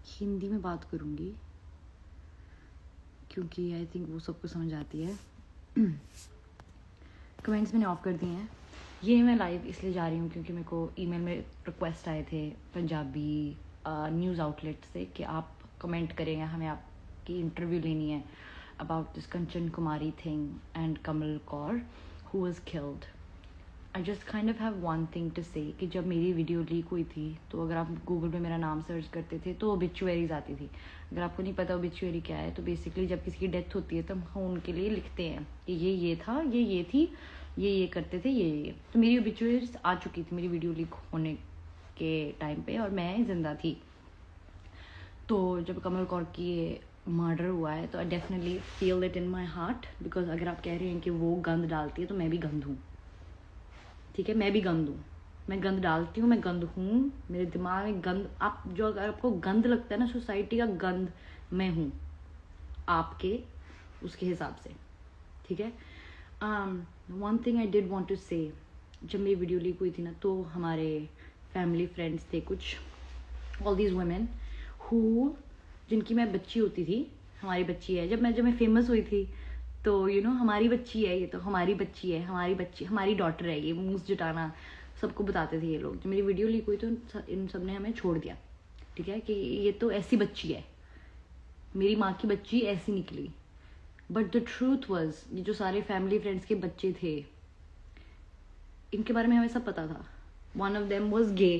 हिंदी में बात करूँगी क्योंकि आई थिंक वो सबको समझ आती है। कमेंट्स मैंने ऑफ कर दिए हैं। ये मैं लाइव इसलिए जा रही हूँ क्योंकि मेरे को ईमेल में रिक्वेस्ट आए थे पंजाबी न्यूज़ आउटलेट से कि आप कमेंट करेंगे, हमें आपकी इंटरव्यू लेनी है about this Kanchan Kumari thing and Kamal Kaur who was killed. I just kind of have one thing to say कि जब मेरी वीडियो लीक हुई थी तो अगर आप गूगल पे मेरा नाम सर्च करते थे तो ओबिचुअरीज आती थी। अगर आपको नहीं पता ओबिचुअरी क्या है, तो बेसिकली जब किसी की डेथ होती है तो हम उनके लिए लिखते हैं कि ये था, ये थी, ये करते थे, ये। तो मेरी ओबिचुअरीज आ चुकी थी मेरी वीडियो लीक होने के टाइम पे और मैं जिंदा थी। तो जब कमल कौर की मर्डर हुआ है तो I definitely feel it in my heart, because अगर आप कह रहे हैं कि वो गंद डालती है तो मैं भी गंद हूँ। ठीक है, मैं भी गंद हूँ, मैं गंद डालती हूँ, मैं गंद हूँ, मेरे दिमाग में गंद, आप जो अगर आपको गंद लगता है ना, सोसाइटी का गंद मैं हूँ आपके उसके हिसाब से। ठीक है। One thing I did want to say, जब मेरी वीडियो लीक हुई थी ना तो हमारे फैमिली फ्रेंड्स थे कुछ, ऑल दीज वुमेन हु, जिनकी मैं बच्ची होती थी, हमारी बच्ची है, जब मैं फेमस हुई थी तो हमारी बच्ची है, ये तो हमारी बच्ची है, हमारी बच्ची, हमारी डॉटर है, ये मूस जुटाना सबको बताते थे ये लोग। जब मेरी वीडियो लीक हुई तो इन सब ने हमें छोड़ दिया। ठीक है, कि ये तो ऐसी बच्ची है, मेरी माँ की बच्ची ऐसी निकली। बट द ट्रूथ वॉज, ये जो सारे फैमिली फ्रेंड्स के बच्चे थे इनके बारे में हमें सब पता था। One of them was gay,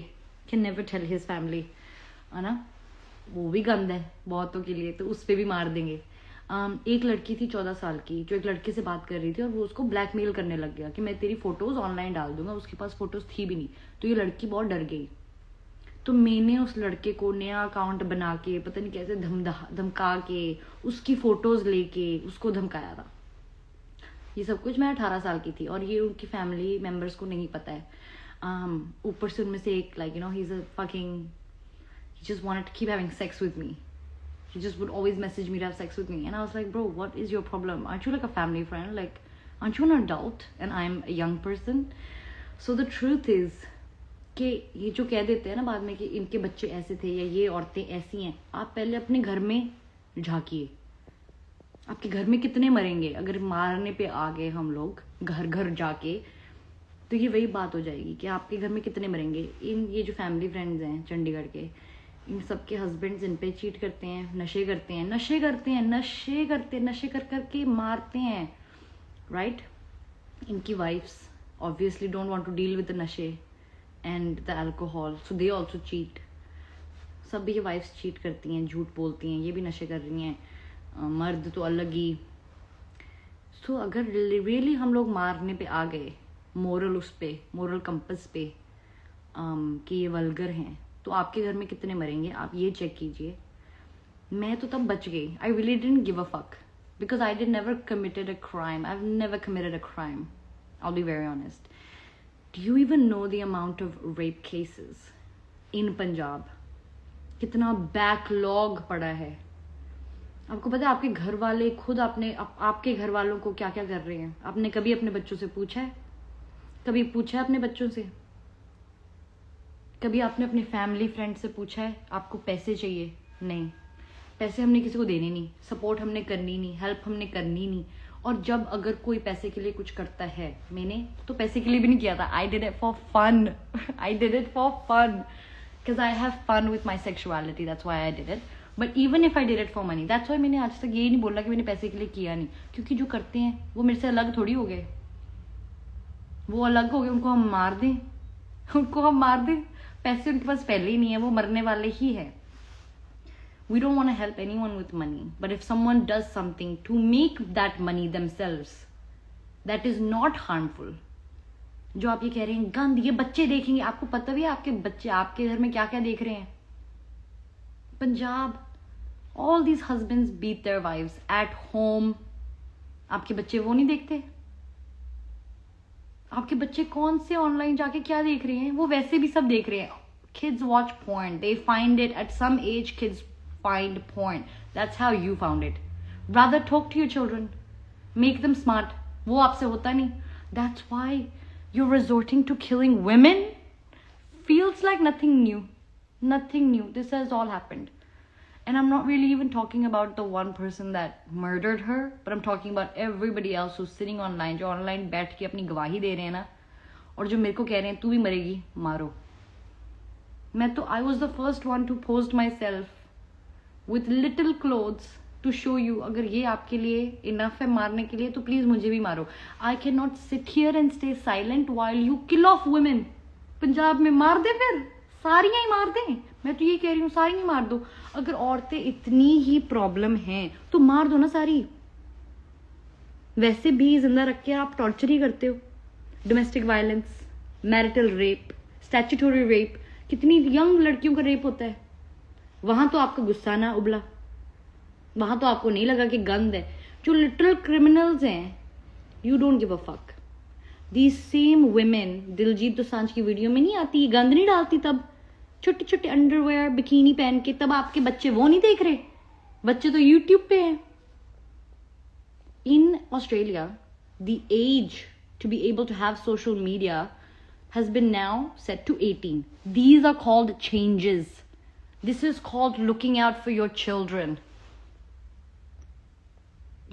can never tell his family, है ना, वो भी गंद है बहुतों के लिए, तो उस पर भी मार देंगे। एक लड़की थी 14 साल की जो एक लड़के से बात कर रही थी और वो उसको ब्लैकमेल करने लग गया कि मैं तेरी फोटोज ऑनलाइन डाल दूंगा। उसके पास फोटोज थी भी नहीं, तो ये लड़की बहुत डर गई। तो मैंने उस लड़के को नया अकाउंट बना के पता नहीं कैसे धमका के उसकी फोटोज लेके उसको धमकाया था। ये सब कुछ मैं 18 साल की थी और ये उनकी फैमिली मेम्बर्स को नहीं पता है। ऊपर से उनमें से एक, like he is a fucking, he just wanted to keep having sex with me. He just would always message me to have sex with me. And I was like, bro, what is your problem? Aren't you like a family friend? Like, aren't you an adult? And I'm a young person. So the truth is कि ये जो कह देते हैं ना बाद में कि इनके बच्चे ऐसे थे या ये औरतें ऐसी हैं, आप पहले अपने घर में झांकिए। आपके घर में कितने मरेंगे अगर मारने पे आ गए हम लोग घर घर जाके, तो ये वही बात हो जाएगी कि आपके घर में कितने मरेंगे। ये जो फैमिली फ्रेंड्स हैं चंडीगढ़ के, इन सबके हस्बैंड्स इन पे चीट करते हैं, नशे कर करके मारते हैं, राइट। इनकी wives obviously don't want to deal with the नशे and the alcohol, so they also cheat. सब ये वाइफ्स चीट करती हैं, झूठ बोलती हैं, ये भी नशे कर रही हैं, मर्द तो अलग ही। सो अगर रियली हम लोग मारने पे आ गए मोरल कंपस पे कि ये वल्गर हैं, तो आपके घर में कितने मरेंगे आप ये चेक कीजिए। मैं तो तब बच गई, I really didn't give a fuck because I did never committed a crime, I have never committed a crime, I will be very honest. Do you even know the amount of rape cases in Punjab? कितना backlog पड़ा है। आपको पता है आपके घर वाले खुद आपके घर वालों को क्या क्या कर रहे हैं? आपने कभी अपने बच्चों से पूछा है? कभी पूछा है अपने बच्चों से? कभी आपने अपने फैमिली फ्रेंड से पूछा है आपको पैसे चाहिए? नहीं, पैसे हमने किसी को देने नहीं, सपोर्ट हमने करनी नहीं, हेल्प हमने करनी नहीं। और जब अगर कोई पैसे के लिए कुछ करता है, मैंने तो पैसे के लिए भी नहीं किया था, I did it for fun I did it for fun because I have fun with my sexuality, that's why I did it. But even if I did it for money, that's why मैंने आज तक ये नहीं बोला कि मैंने पैसे के लिए किया नहीं, क्योंकि जो करते हैं वो मेरे से अलग थोड़ी हो गए, वो अलग हो गए, उनको हम मार दें, पैसे उनके पास पहले ही नहीं है, वो मरने वाले ही है। We don't want to help anyone with money, but if someone does something to make that money themselves, that is not harmful. जो आप ये कह रहे हैं गंद, ये बच्चे देखेंगे, आपको पता भी है आपके बच्चे आपके घर में क्या क्या देख रहे हैं? Punjab, all these husbands beat their wives at home. आपके बच्चे वो नहीं देखते? आपके बच्चे कौन से ऑनलाइन जाके क्या देख रहे हैं? वो वैसे भी सब देख रहे हैं। Kids watch porn. They find it at some age. Kids find porn. That's how you found it. Rather talk to your children. Make them smart. वो आपसे होता नहीं. That's why you're resorting to killing women. Feels like nothing new. Nothing new. This has all happened. And I'm not really even talking about the one person that murdered her, but I'm talking about everybody else who's sitting online, जो online बैठ के अपनी गवाही दे रहे हैं ना, और जो मेरे को कह रहे हैं तू भी मरेगी, मारो. मैं तो I was the first one to post myself with little clothes to show you, अगर ये आपके लिए enough है मारने के लिए तो प्लीज मुझे भी मारो. I cannot sit here and stay silent while you kill off women. Punjab में मार दे, फिर सारियां ही मार दें. मैं तो ये कह रही हूँ सारी ही मार दो. अगर औरतें इतनी ही प्रॉब्लम है तो मार दो ना सारी. वैसे भी जिंदा रख के आप टॉर्चर ही करते हो. Domestic violence, marital rape, statutory rape, कितनी यंग लड़कियों का रेप होता है. वहां तो आपका गुस्सा ना उबला, वहां तो आपको नहीं लगा कि गंद है. जो लिटरल क्रिमिनल्स हैं, you don't give a fuck. The same women, Diljit Dosanjh की वीडियो में नहीं आती, गंद नहीं डालती तब, छोटे छोटे अंडरवेयर बिकिनी पहन के, तब आपके बच्चे वो नहीं देख रहे. बच्चे तो यूट्यूब पे हैं. In Australia the age to be able to have social media has been now set to 18. These are called changes. This is called looking out for your children.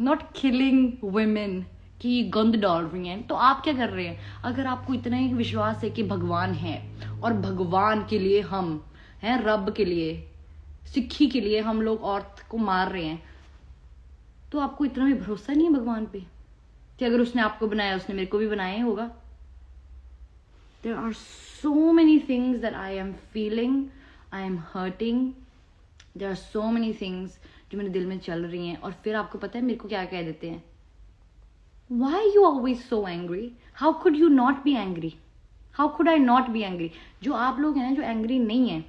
Not killing women कि गंद डाल रही हैं. तो आप क्या कर रहे हैं? अगर आपको इतना ही विश्वास है कि भगवान है और भगवान के लिए हम हैं, रब के लिए, सिक्खी के लिए हम लोग औरत को मार रहे हैं, तो आपको इतना भी भरोसा नहीं है भगवान पे कि अगर उसने आपको बनाया उसने मेरे को भी बनाया ही होगा. There are so many things that I am feeling. I am hurting. There are so many things जो मेरे दिल में चल रही हैं. और फिर आपको पता है मेरे को क्या कह देते हैं? Why are you always so angry? How could you not be angry? How could I not be angry? जो आप लोग हैं जो एंग्री नहीं है,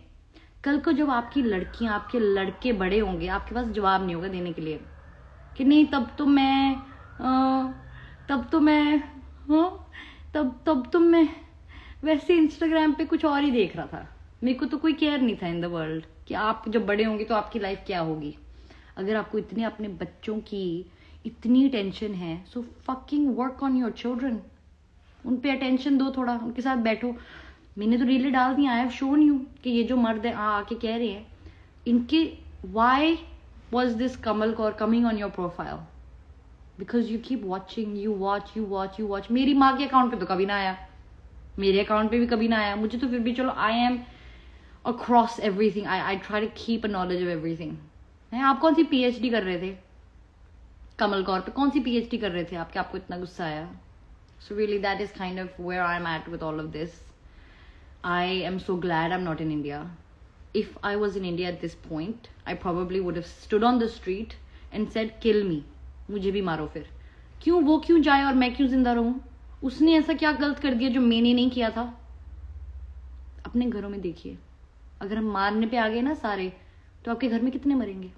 कल को जब आपकी लड़कियां, आपके लड़के बड़े होंगे, आपके पास जवाब नहीं होगा देने के लिए कि नहीं तब तो मैं वैसे इंस्टाग्राम पे कुछ और ही देख रहा था, मेरे को तो कोई केयर नहीं था इन द वर्ल्ड कि आप जब बड़े होंगे तो आपकी लाइफ क्या होगी. अगर आपको इतने अपने बच्चों की इतनी टेंशन है, so fucking work on your children. उन पे अटेंशन दो, थोड़ा उनके साथ बैठो. मैंने तो रीलें डाल दी, आई हैव शोन यू कि ये जो मर्द है आके कह रहे हैं इनके why was this Kamal Kaur coming on your profile, because you keep watching, you watch. मेरी माँ के अकाउंट पे तो कभी ना आया, मेरे अकाउंट पे भी कभी ना आया. मुझे तो फिर भी चलो, I am across everything, I try to keep a knowledge of everything. आप कौन सी पीएचडी कर रहे थे कमल कौर पे? कौन सी पीएचडी कर रहे थे आपके? आपको इतना गुस्सा आया? So really that is kind of where I am at with all of this. I am so glad I am not in India. If I was in India at this point I probably would have stood on the street and said kill me, मुझे भी मारो. फिर क्यों वो क्यों जाए और मैं क्यों जिंदा रहूं? उसने ऐसा क्या गलत कर दिया जो मैंने नहीं किया था? अपने घरों में देखिए, अगर हम मारने पे आ गए ना सारे, तो आपके घर में कितने मरेंगे?